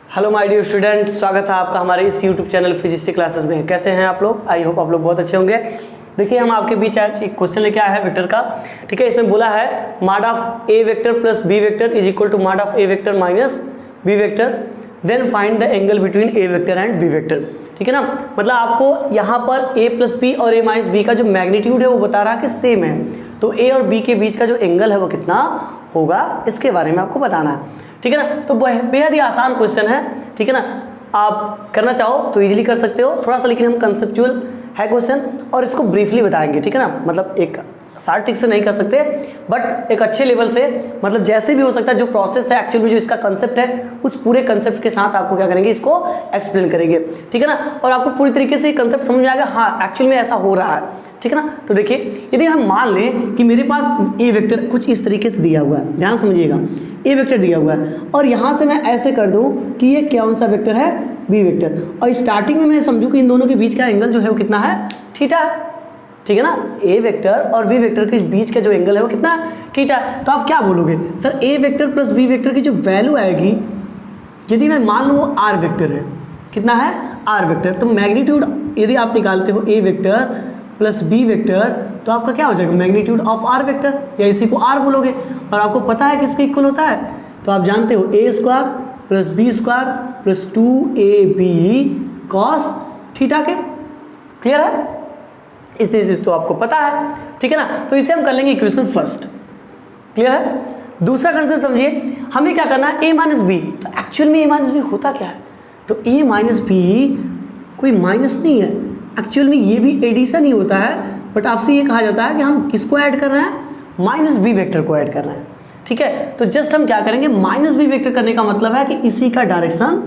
Hello my dear student, स्वागत है आपका हमारे इस यूट्यूब चैनल फिजिक्स की क्लासेस में। कैसे हैं आप लोग? आई होप आप लोग बहुत अच्छे होंगे। देखिए, हम आपके बीच आज एक क्वेश्चन लेके आए हैं वेक्टर का। ठीक है, इसमें बोला है mod of A vector plus B vector is equal to mod of A vector minus B vector, then find the angle between a vector and b vector. ठीक है ना, मतलब आपको यहाँ पर ए प्लस बी और ए माइनस बी का जो मैग्नीट्यूड है वो बता रहा है कि सेम है, तो ए और बी के बीच का जो एंगल है वो कितना होगा, इसके बारे में आपको बताना है। ठीक है ना, तो बेहद ही आसान क्वेश्चन है। ठीक है ना, आप करना चाहो तो इजीली कर सकते हो थोड़ा सा, लेकिन हम कंसेप्चुअल है क्वेश्चन और इसको ब्रीफली बताएंगे। ठीक है ना, मतलब एक शार्ट ट्रिक से नहीं कर सकते, बट एक अच्छे लेवल से, मतलब जैसे भी हो सकता है जो प्रोसेस है एक्चुअल में, जो इसका कंसेप्ट है उस पूरे कंसेप्ट के साथ आपको क्या करेंगे, इसको एक्सप्लेन करेंगे। ठीक है ना, और आपको पूरी तरीके से कंसेप्ट समझ में आएगा, हाँ एक्चुअल में ऐसा हो रहा है। ठीक है ना, तो देखिए, यदि हम मान लें कि मेरे पास ए वेक्टर कुछ इस तरीके से दिया हुआ है, ध्यान समझिएगा, ए वेक्टर दिया हुआ है और यहाँ से मैं ऐसे कर दूं कि ये कौन सा वेक्टर है, बी वेक्टर, और स्टार्टिंग में मैं समझूं कि इन दोनों के बीच का एंगल जो है वो कितना है, थीटा है। ठीक है ना, ए वेक्टर और बी वेक्टर के बीच का जो एंगल है वो कितना है, थीटा है। तो आप क्या बोलोगे, सर ए वेक्टर प्लस बी वेक्टर की जो वैल्यू आएगी, यदि मैं मान लूँ वो आर वेक्टर है, कितना है, आर वेक्टर, तो मैग्नीट्यूड यदि आप निकालते हो ए वेक्टर प्लस बी वेक्टर, तो आपका क्या हो जाएगा, मैग्नीट्यूड ऑफ आर वेक्टर, या इसी को आर बोलोगे। और आपको पता है किसके इक्वल होता है, तो आप जानते हो a square plus b square plus 2ab cos theta के। क्लियर है, इसलिए तो आपको पता है। ठीक है ना, तो इसे हम कर लेंगे इक्वेशन फर्स्ट। क्लियर है, दूसरा कंसेप्ट समझिए, हमें क्या करना है, ए माइनस बी। तो एक्चुअल में ए माइनस बी होता क्या है, तो ए माइनस बी कोई माइनस नहीं है, एक्चुअल में ये भी एडिशन ही होता है, बट आपसे ये कहा जाता है कि हम किसको ऐड कर रहे हैं, माइनस बी वेक्टर को ऐड कर रहे हैं। ठीक है, तो जस्ट हम क्या करेंगे, माइनस बी वेक्टर करने का मतलब है कि इसी का डायरेक्शन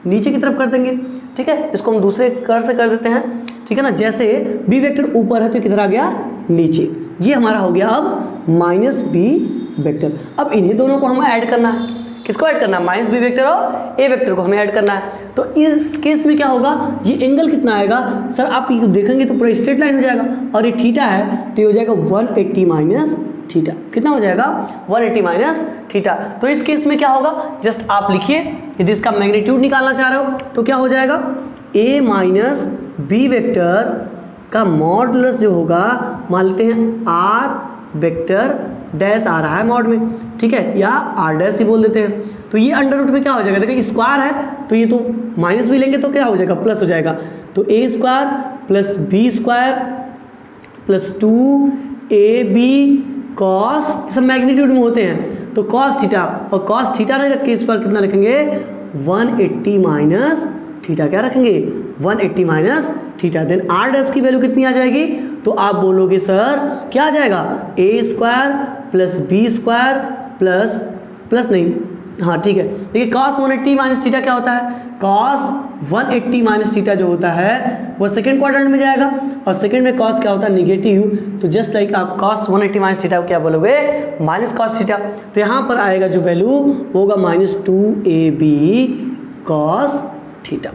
नीचे की तरफ कर देंगे। ठीक है, इसको हम दूसरे कर से कर देते हैं। ठीक है ना, जैसे बी वेक्टर ऊपर है तो किधर आ गया, नीचे, ये हमारा हो गया अब माइनस बी वेक्टर। अब इन्हीं दोनों को हमें ऐड करना है, किसको ऐड करना है, माइनस बी वेक्टर और ए वेक्टर को हमें ऐड करना है। तो इस केस में क्या होगा, ये एंगल कितना आएगा, सर आप ये देखेंगे तो पूरा स्ट्रेट लाइन हो जाएगा, और ये थीटा है तो ये हो जाएगा 180 माइनस थीटा। कितना हो जाएगा, 180 माइनस थीटा। तो इस केस में क्या होगा, जस्ट आप लिखिए, यदि इसका मैग्नीट्यूड निकालना चाह रहे हो तो क्या हो जाएगा, ए माइनस बी वेक्टर का मॉडुलस जो होगा, मान लेते हैं आर वेक्टर डैश आ रहा है मॉड में, ठीक है, या आर डैश ही बोल देते हैं। तो ये अंडर रूट में क्या हो जाएगा, देखो स्क्वायर है तो ये तो माइनस भी लेंगे तो क्या हो जाएगा, प्लस हो जाएगा। तो a square plus b square plus 2ab cos, सब मैग्नीट्यूड में होते हैं, तो कॉस थीटा, और कॉस थीटा नहीं रख के इस पर कितना रखेंगे, 180 माइनस थीटा। क्या रखेंगे, 180 minus theta. Then R dash की वैल्यू कितनी आ जाएगी, तो आप बोलोगे सर क्या आ जाएगा, a square plus b square plus नहीं, हाँ ठीक है, देखिए cos 180 माइनस थीटा क्या होता है, cos 180 माइनस थीटा जो होता है वो सेकेंड क्वाड्रेंट में जाएगा, और सेकेंड में cos क्या होता है, निगेटिव, तो जस्ट लाइक आप cos 180 माइनस थीटा को क्या बोलोगे, माइनस cos थीटा। तो यहाँ पर आएगा जो वैल्यू होगा माइनस 2ab cos थीटा।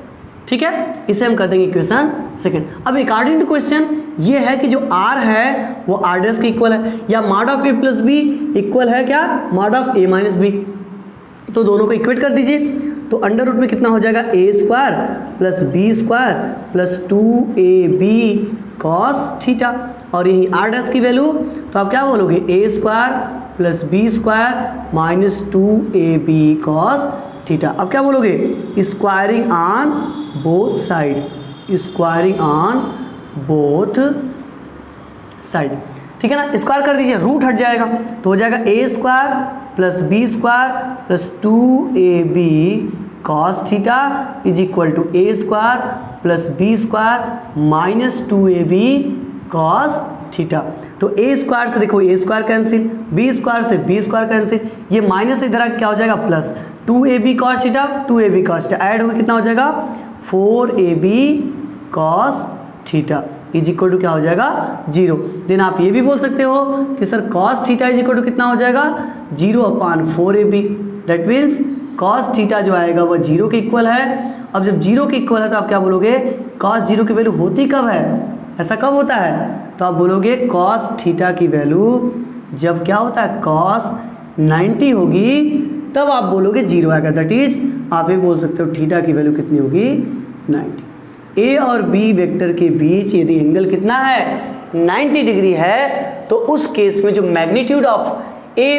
ठीक है, इसे हम कर देंगे इक्वेशन सेकंड। अब अकॉर्डिंग टू क्वेश्चन ये है कि जो r है वो r डैश के इक्वल है, या mod of a plus B equal है क्या, mod of a minus B. तो दोनों को इक्वेट कर दीजिए, तो अंडर रूट में कितना हो जाएगा, a square plus b square plus 2ab cos theta, और यही r डैश की वैल्यू, तो आप क्या बोलोगे, a square plus b square minus 2ab cos theta. अब क्या बोलोगे, squaring on both side, squaring on both side. ठीक है ना, स्क्वायर कर दीजिए, रूट हट जाएगा तो हो जाएगा a square plus b square plus 2ab cos theta is equal to a square plus b square minus 2ab cos theta. तो ए स्क्वायर से देखो a square cancel, b square से बी स्क्वायर कैंसिल, ये minus इधर क्या हो जाएगा, plus 2ab cos theta, 2ab cos theta add होकर कितना हो जाएगा, 4ab cos theta is equal to क्या हो जाएगा, 0। देन आप ये भी बोल सकते हो कि sir cos theta is equal to कितना हो जाएगा, 0/4ab। That means cos theta जो आएगा वह 0 के इक्वल है। अब जब 0 के इक्वल है तो आप क्या बोलोगे, cos 0 की वैल्यू होती कब है, ऐसा कब होता है, तो आप बोलोगे cos थीटा की वैल्यू जब क्या होता है, cos 90 होगी तब आप बोलोगे 0 आएगा, दैट इज आप ये बोल सकते हो थीटा की वैल्यू कितनी होगी 90। ए और बी वेक्टर के बीच यदि एंगल कितना है 90 डिग्री है तो उस केस में जो magnitude of A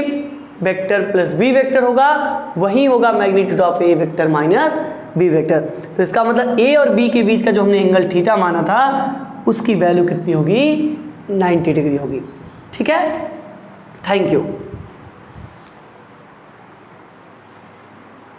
vector plus B vector होगा वही होगा magnitude of A vector minus B vector. तो इसका मतलब ए और बी के बीच का जो हमने एंगल थीटा माना था उसकी वैल्यू कितनी होगी 90 डिग्री होगी। ठीक है, थैंक यू।